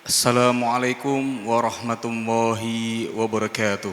Assalamualaikum warahmatullahi wabarakatuh.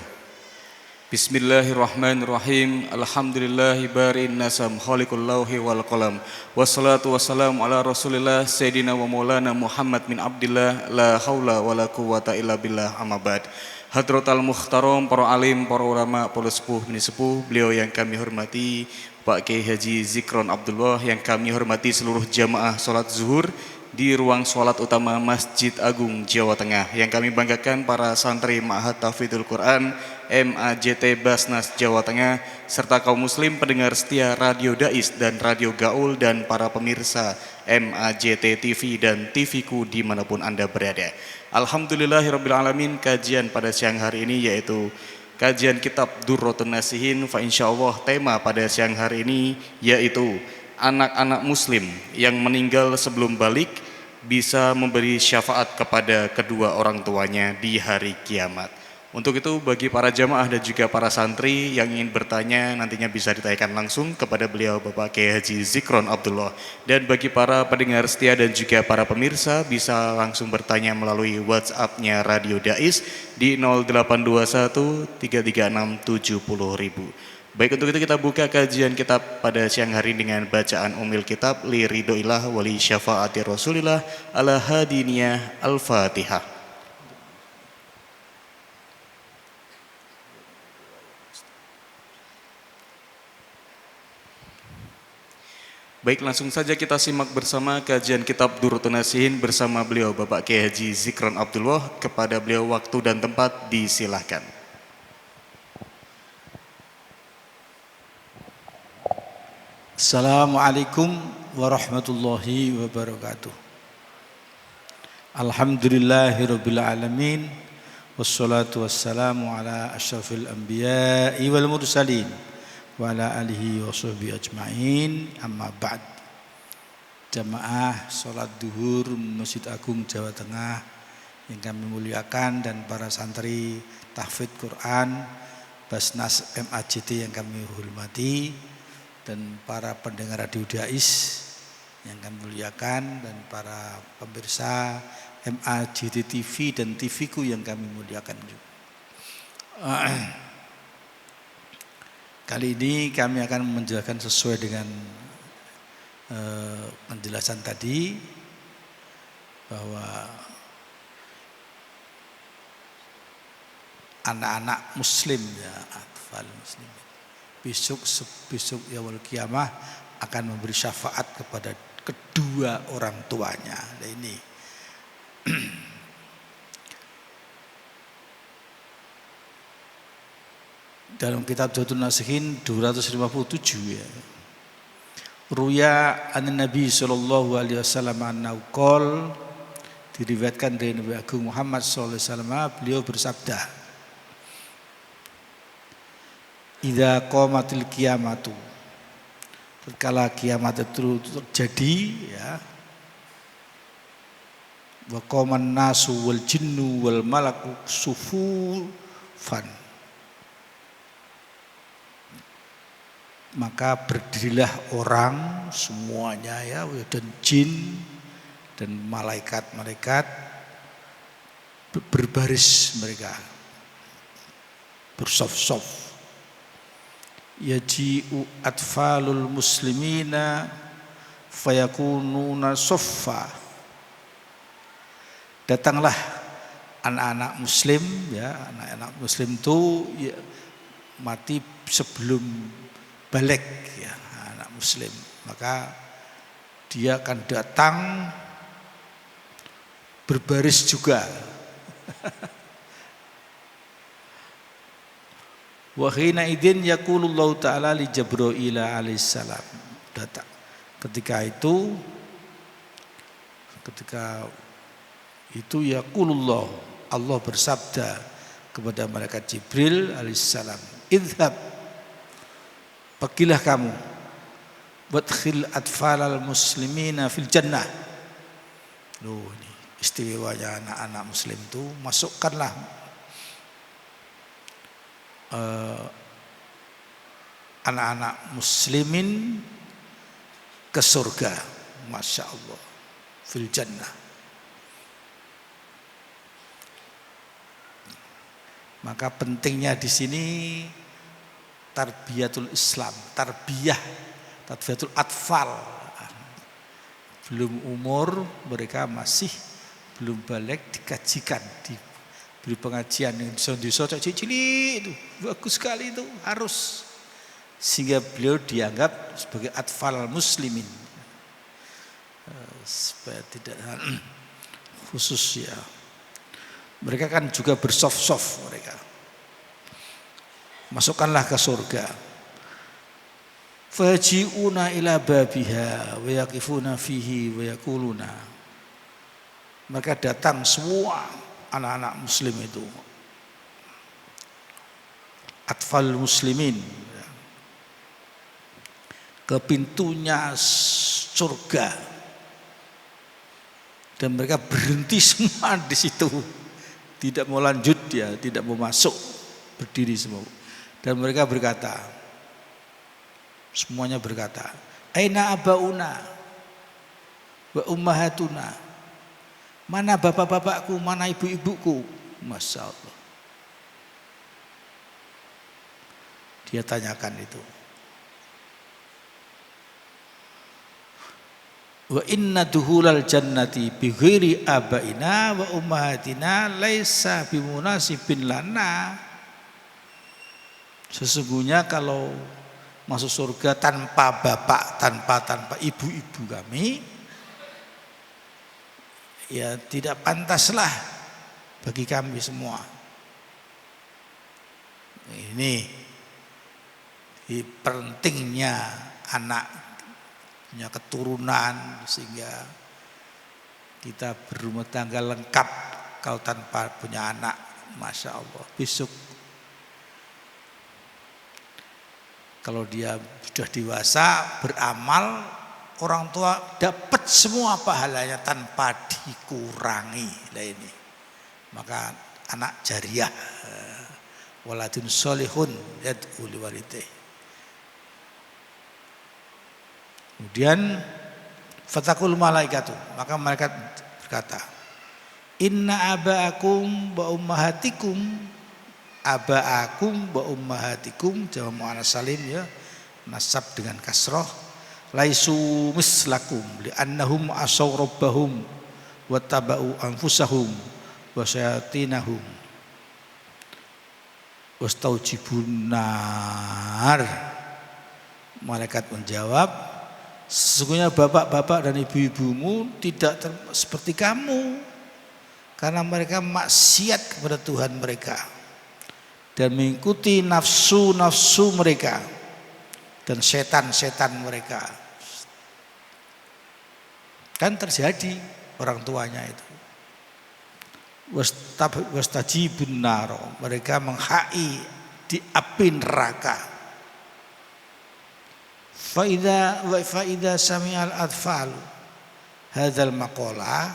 Bismillahirrahmanirrahim. Alhamdulillahi barin nasam khaliqul lauhi wal qalam. Wassalatu wassalamu ala Rasulillah Sayyidina wa Maulana Muhammad bin Abdillah. La haula wala quwwata illa billah, amma ba'd. Hadratal muhtaram, para alim, para ulama, para sepuh, bini sepuh, beliau yang kami hormati, Pak Kiai Haji Zikron Abdullah, yang kami hormati seluruh jamaah salat zuhur di ruang sholat utama Masjid Agung Jawa Tengah, yang kami banggakan para santri Ma'had Tahfidzul Quran MAJT Basnas Jawa Tengah, serta kaum muslim pendengar setia Radio Dais dan Radio Gaul, dan para pemirsa MAJT TV dan TVku dimanapun Anda berada. Alhamdulillahirrabbilalamin, kajian pada siang hari ini yaitu kajian kitab Durratun Nasihin. Fa insyaallah tema pada siang hari ini yaitu anak-anak muslim yang meninggal sebelum balik bisa memberi syafaat kepada kedua orang tuanya di hari kiamat. Untuk itu bagi para jamaah dan juga para santri yang ingin bertanya nantinya bisa ditanyakan langsung kepada beliau Bapak Kiai Haji Zikron Abdullah. Dan bagi para pendengar setia dan juga para pemirsa bisa langsung bertanya melalui WhatsApp-nya Radio Dais di 0821 336 70.000. Baik, untuk itu kita buka kajian kitab pada siang hari dengan bacaan umil kitab li ridhoillah wali syafaati Rasulillah ala hadiniyah al-Fatihah. Baik, langsung saja kita simak bersama kajian kitab Durratun Nasihin bersama beliau Bapak Kiai Haji Zikron Abdullah. Kepada beliau waktu dan tempat disilahkan. Assalamualaikum warahmatullahi wabarakatuh. Alhamdulillahirabbil alamin, wassalatu wassalamu ala asyrafil anbiya'i wal mursalin wa ala alihi wa sahbihi ajmain, amma ba'd. Jamaah salat duhur Masjid Agung Jawa Tengah yang kami muliakan, dan para santri tahfidz Quran Basnas MAJT yang kami hormati, dan para pendengar Radio Dais yang kami muliakan, dan para pemirsa MAJT TV dan TVku yang kami muliakan juga. Kali ini kami akan menjelaskan sesuai dengan penjelasan tadi bahwa anak-anak muslim, ya, atfal muslim, besok yaumul kiamah akan memberi syafaat kepada kedua orang tuanya. Nah, ini dalam kitab Durratun Nasihin 257 ya. Ruya an Nabi sallallahu alaihi wasallam annahu qol, diriwayatkan dari Nabi Agung Muhammad sallallahu alaihi wasallam, beliau bersabda, idza qamatil qiyamatu, tatkala kiamat itu terjadi, ya, wa qaman nasu wal jinnu wal malaku sufufan, maka berdirilah orang semuanya, ya, dan jin dan malaikat-malaikat berbaris, mereka bersaf-saf. Yaji'u atfalul muslimina fayakununa soffa, datanglah anak-anak muslim, ya, anak-anak muslim itu ya, mati sebelum balik, ya, anak muslim, maka dia akan datang berbaris juga. Wa hina idin yaqulullahu ta'ala li Jibril alaihissalam, datang ketika itu yaqulullah, Allah bersabda kepada malaikat Jibril alaihissalam, idhab, pergilah kamu, wadkhil atfalal muslimina fil jannah. Loh, ini istimewanya anak-anak muslim itu, masukkanlah anak-anak muslimin ke surga, masya Allah, fil jannah. Maka pentingnya di sini tarbiyatul Islam, tarbiyatul atfal. Belum umur, mereka masih belum balik, dikajikan, diberi pengajian yang desa-desa cilik itu bagus sekali, itu harus, sehingga beliau dianggap sebagai atfal muslimin, supaya tidak khusus ya. Mereka kan juga bersoft-soft mereka. Masukkanlah ke surga. Faji'una ila babiha wa yaqifuna fihi wa yaquluna. Maka datang semua anak-anak muslim itu, atfal muslimin, ke pintunya surga, dan mereka berhenti semua di situ, tidak mau lanjut, dia tidak mau masuk, berdiri semua. Dan mereka berkata, semuanya berkata, aina abauna wa ummahatuna, mana bapak-bapakku, mana ibu-ibuku. Masya Allah, dia tanyakan itu. Wa inna duhulal jannati bi ghairi abaina wa ummahatina laisa bimunasibin lana. Sesungguhnya kalau masuk surga tanpa bapak, tanpa ibu-ibu kami, ya tidak pantaslah bagi kami semua. Ini pentingnya anak punya keturunan, sehingga kita berumah tangga lengkap. Kalau tanpa punya anak, Masya Allah, besok kalau dia sudah dewasa beramal, orang tua dapat semua pahalanya tanpa dikurangi. Nah ini, maka anak jariah, waladun solihun yad'u liwalidayhi. Kemudian fatakul malaikatu, maka malaikat berkata, inna aba'akum wa ummahatikum, aba'akum wa ummahatikum, jamak muannas salim ya, nasab dengan kasroh, laisu mislakum li'annahum asaw rabbahum wa taba'u anfusahum wa syayatinahum wastaujibun nar. Malaikat menjawab, sesungguhnya bapak-bapak dan ibu-ibumu tidak seperti kamu, karena mereka maksiat kepada Tuhan mereka dan mengikuti nafsu-nafsu mereka dan setan-setan mereka. Kan terjadi orang tuanya itu. Wastajibun naro, mereka menghai di api neraka. Faida sami'al atfal hadzal maqala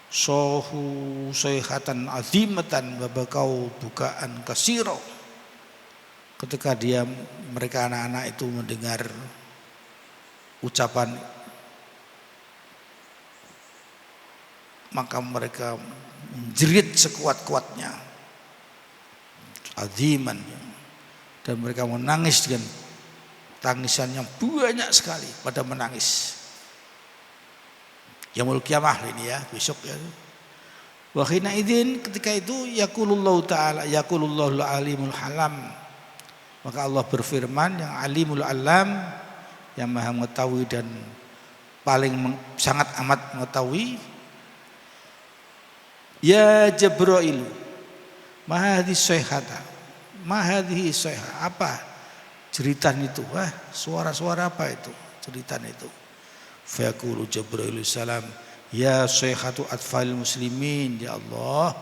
sohu sayhatan azimatan wa bakau bukaan kasiro. Ketika mereka anak-anak itu mendengar ucapan, maka mereka menjerit sekuat-kuatnya, aziman, dan mereka menangis dengan tangisan yang banyak sekali, pada menangis. Yaumul Qiyamah ini ya, besok ya. Wa hina idzin, ketika itu yaqulullahu ta'ala, yaqulullahul alimul halam, maka Allah berfirman yang alimul alam, yang maha mengetahui dan paling sangat amat mengetahui, ya Jibril, ma hadhihi sayhata, ma hadhihi sayha, apa jeritan itu? Wah, suara-suara apa itu? Jeritan itu. Fa yaqulu Jibril salam, ya sayhatu atfal muslimin, ya Allah,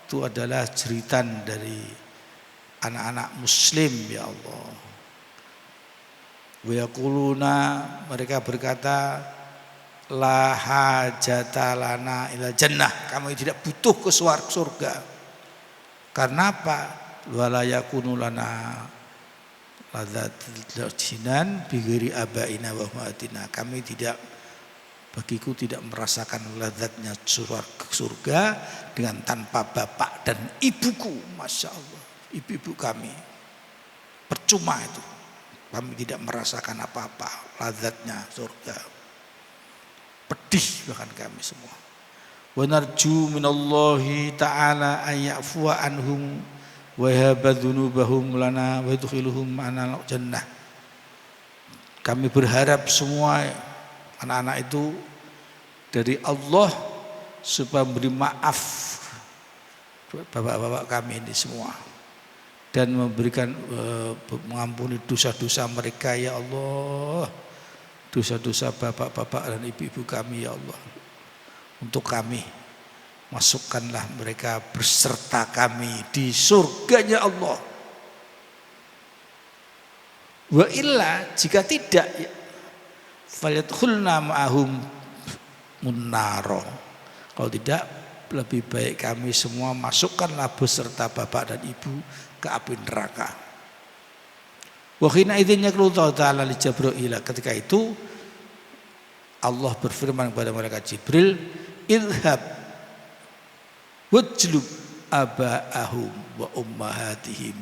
itu adalah jeritan dari anak-anak muslim, ya Allah. Wa yaquluna, mereka berkata, la hajata lana ila jannah, kami tidak butuh ke surga. Karena apa? Wala yakunu lana ladzat jinan bi ghairi abaina wa ummatina, kami tidak, bagiku tidak merasakan lezatnya surga dengan tanpa bapak dan ibuku, Masya Allah, ibu-ibu kami. Percuma itu, kami tidak merasakan apa-apa lazatnya surga. Pedih bahkan kami semua. Wa narju minallahi ta'ala an ya'fuwa anhum wa yahaba dzunubahum lana wa yudkhiluhum ma'ana jannah. Kami berharap semua anak-anak itu dari Allah supaya beri maaf bapak-bapak kami ini semua dan memberikan mengampuni dosa-dosa mereka ya Allah, dosa-dosa bapak-bapak dan ibu-ibu kami ya Allah. Untuk kami masukkanlah mereka berserta kami di surganya Allah. Wa illa jika tidak falyadkhulna ma'ahum munnaro. Kalau tidak, lebih baik kami semua masukkanlah beserta bapak dan ibu ke api neraka. Wa khina idzin yaqulu ta'ala li Jibril, ketika itu Allah berfirman kepada malaikat Jibril, idhab wajlub aba'ahum wa ummahatihim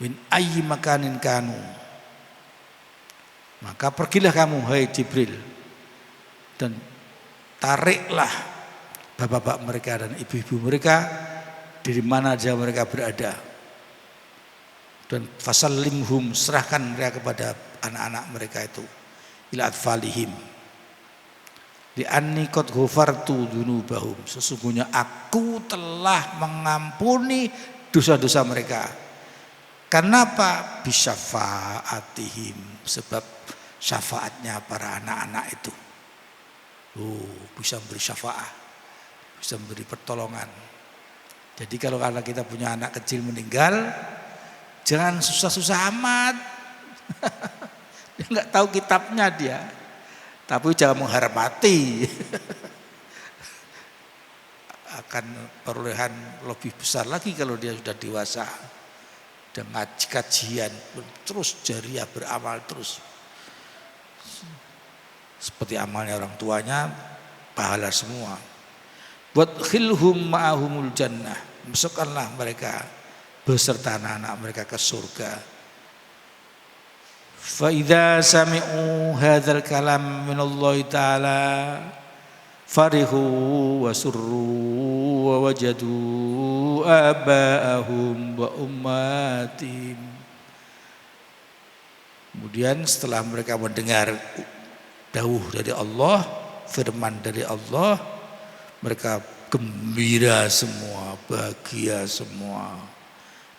min ayyi makanin kanu. Maka pergilah kamu hai Jibril dan tariklah bapak-bapak mereka dan ibu-ibu mereka dari mana saja mereka berada, dan fasallimhum, serahkan mereka kepada anak-anak mereka itu, ila atfalihim li anni qad ghafartu dzunubahum, sesungguhnya aku telah mengampuni dosa-dosa mereka. Kenapa? Bisyafaatihim, sebab syafaatnya para anak-anak itu bisa memberi syafaat, bisa memberi pertolongan. Jadi kalau kita punya anak kecil meninggal, jangan susah-susah amat. Dia nggak tahu kitabnya dia, tapi jangan mengharap mati. Akan perolehan lebih besar lagi kalau dia sudah dewasa dan ngaji kajian terus, jariah beramal terus. Seperti amalnya orang tuanya, pahala semua. Buat khilhum ma'ahumul jannah, masukkanlah mereka beserta anak-anak mereka ke surga. Fa idza sami'u hadzal kalam min Allah taala farihu wa surru wa wajadu aba'ahum wa ummatihim. Kemudian setelah mereka mendengar dawuh dari Allah, firman dari Allah, mereka gembira semua, bahagia semua.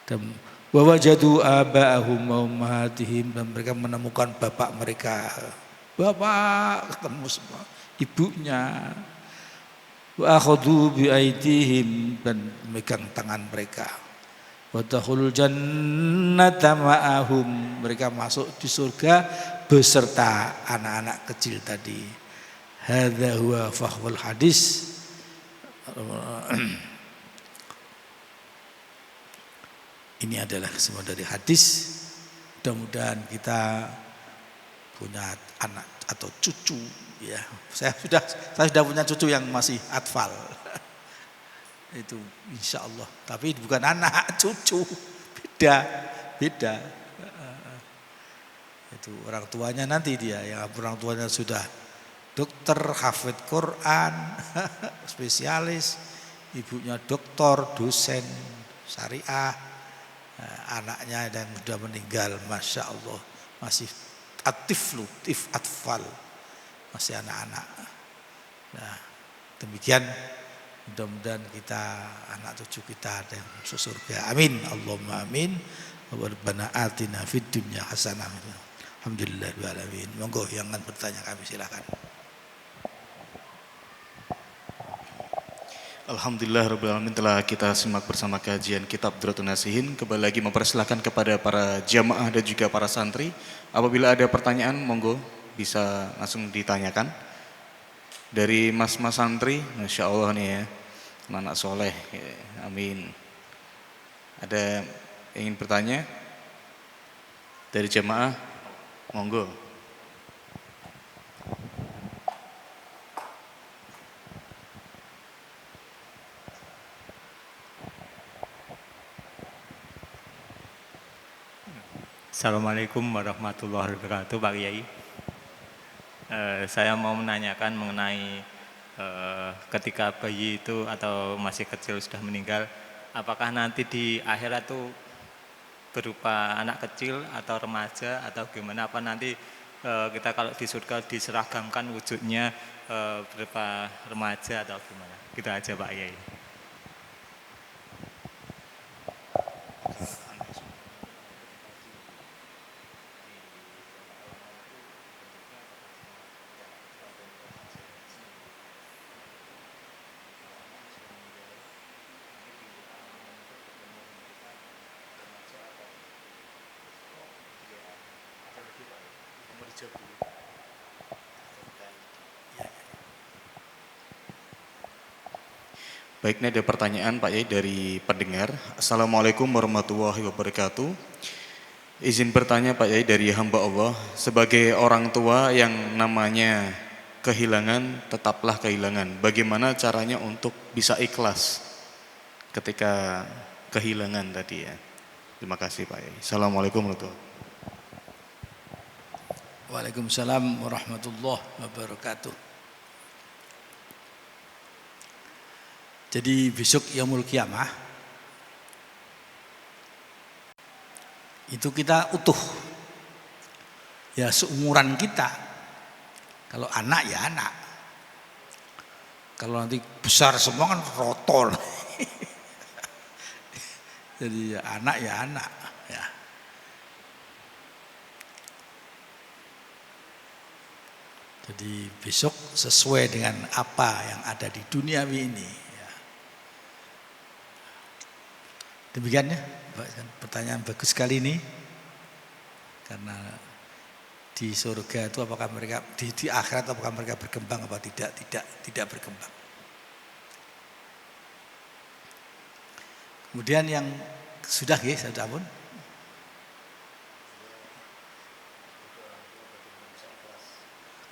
Dan wa wajadu aba'ahum wa ummatihim, dan mereka menemukan bapak mereka. Bapak ketemu semua, ibunya. Wa akhadhu bi aidihim, dan memegang tangan mereka. Wa dakhulul jannata ma'ahum, mereka masuk di surga beserta anak-anak kecil tadi. Hadza huwa fahwal hadis. Ini adalah semua dari hadis. Mudah-mudahan kita punya anak atau cucu ya. Saya sudah punya cucu yang masih atfal. Itu insya Allah. Tapi bukan anak, cucu. Beda. Itu orang tuanya nanti dia, yang orang tuanya sudah dokter, hafid Quran, spesialis, ibunya doktor, dosen syariah, anaknya yang sudah meninggal, masya Allah, masih atfal, masih anak-anak. Nah, demikian, mudah-mudahan kita, anak cucu kita ada yang masuk surga. Amin, Allahumma amin. Rabbana atina fid dunya hasanah. Alhamdulillahirrahmanirrahim. Monggo yang akan bertanya kami silakan. Alhamdulillahirrahmanirrahim, telah kita simak bersama kajian kitab Duratun Nasihin. Kembali lagi mempersilahkan kepada para jamaah dan juga para santri. Apabila ada pertanyaan, monggo bisa langsung ditanyakan. Dari mas-mas santri, Masya Allah nih ya, anak soleh, amin. Ada yang ingin bertanya? Dari jamaah? Monggo. Assalamualaikum warahmatullahi wabarakatuh, Pak Kiai. Saya mau menanyakan mengenai ketika bayi itu atau masih kecil sudah meninggal, apakah nanti di akhirat itu berupa anak kecil atau remaja atau gimana? Apa nanti kita kalau di surga diseragamkan wujudnya berupa remaja atau gimana? Gitu aja Pak Kiai. Baik, ini ada pertanyaan Pak Yai dari pendengar. Assalamualaikum warahmatullahi wabarakatuh. Izin bertanya Pak Yai dari hamba Allah, sebagai orang tua yang namanya kehilangan tetaplah kehilangan. Bagaimana caranya untuk bisa ikhlas ketika kehilangan tadi ya? Terima kasih Pak Yai. Assalamualaikum warahmatullahi wabarakatuh. Waalaikumsalam warahmatullahi wabarakatuh. Jadi besok yaumul kiamah itu kita utuh. Ya seumuran kita. Kalau anak ya anak. Kalau nanti besar semua kan rotol. Jadi ya anak ya anak ya. Jadi besok sesuai dengan apa yang ada di dunia ini. Demikian ya, pertanyaan bagus sekali ini. Karena di surga itu apakah mereka di akhirat apakah mereka berkembang apa tidak berkembang. Kemudian yang sudah pun.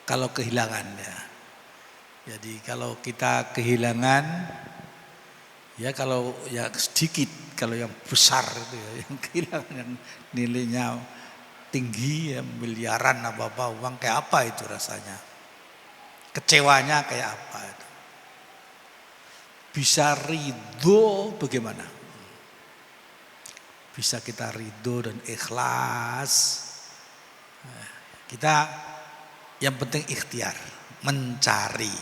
Kalau kehilangan ya. Jadi kalau kita kehilangan ya kalau ya sedikit, kalau yang besar itu ya, yang kehilangan yang nilainya tinggi ya miliaran apa uang kayak apa itu rasanya, kecewanya kayak apa itu. Bisa ridho bagaimana? Bisa kita ridho dan ikhlas. Kita yang penting ikhtiar, mencari.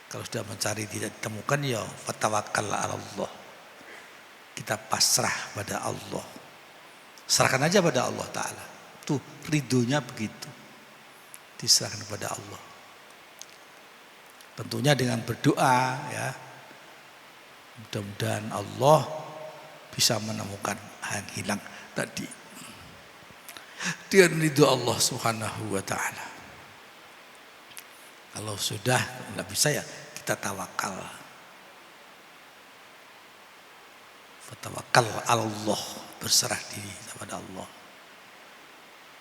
Kalau sudah mencari tidak ditemukan ya fatawakkal 'ala Allah. Kita pasrah pada Allah. Serahkan aja pada Allah Ta'ala. Tuh ridhonya begitu. Diserahkan pada Allah. Tentunya dengan berdoa ya. Mudah-mudahan Allah bisa menemukan yang hilang tadi. Dengan ridho Allah Subhanahu wa Ta'ala. Kalau sudah enggak bisa ya kita tawakal. Fatawakal Allah, berserah diri kepada Allah.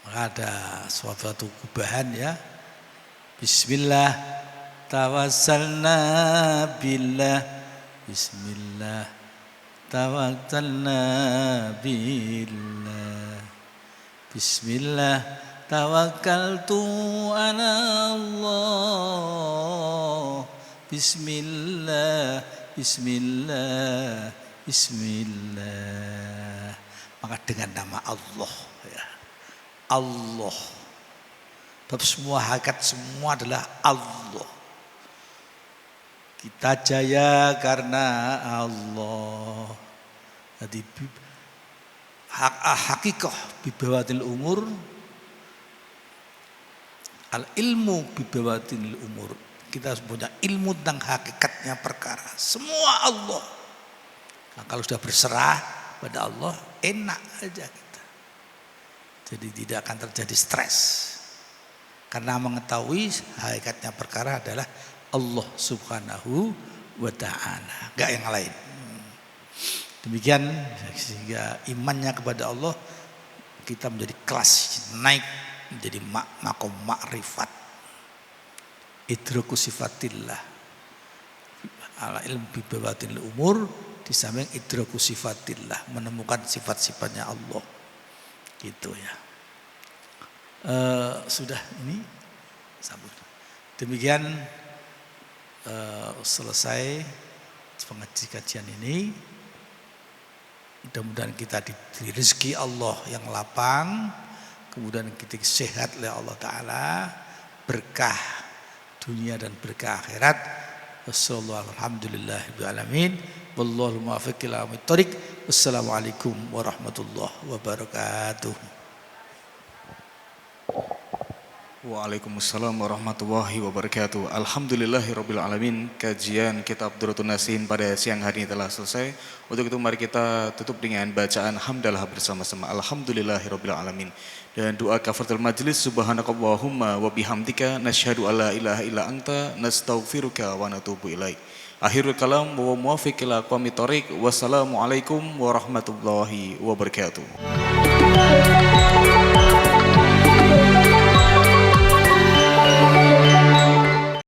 Maka ada suatu kubahan ya. Bismillah tawassalna billah. Bismillah tawakkalna billah. Bismillah tawakkaltu ala Allah. Bismillah, bismillah, bismillah. Maka dengan nama Allah ya. Allah. Sebab semua hakikat semua adalah Allah. Kita jaya karena Allah. Jadi hakikah bibawatil umur, al ilmu bibawatil umur. Kita punya ilmu tentang hakikatnya perkara. Semua Allah. Nah, kalau sudah berserah pada Allah, enak aja kita. Jadi tidak akan terjadi stres. Karena mengetahui hakikatnya perkara adalah Allah Subhanahu wa Ta'ala, enggak yang lain. Demikian sehingga imannya kepada Allah kita menjadi kelas naik menjadi makom makrifat. Idroku sifatillah ala ilmu bibawatil umur, di samping idraku sifatillah, menemukan sifat-sifatnya Allah. Gitu ya. Sudah ini sambut. Demikian selesai pengajian kajian ini. Mudah-mudahan kita diberi rezeki Allah yang lapang, kemudian kita sehat oleh Allah Ta'ala, berkah dunia dan berkah akhirat. Alhamdulillahirrahmanirrahim. Wallahul muwaffiq ila aqwamit thoriq. Wassalamualaikum warahmatullahi wabarakatuh. Waalaikumsalam warahmatullahi wabarakatuh. Alhamdulillahirabbil alamin. Kajian kitab Durratun Nasihin pada siang hari ini telah selesai. Untuk itu mari kita tutup dengan bacaan hamdalah bersama-sama. Alhamdulillahirabbil alamin. Dan doa kafaratul majlis, subhanakallahumma wa bihamdika nasyhadu alla ilaha illa anta nastaghfiruka wa natubu ilaik. Akhirul kalam wa muwaffiq ila aqwamit thoriq. Wassalamualaikum warahmatullahi wabarakatuh.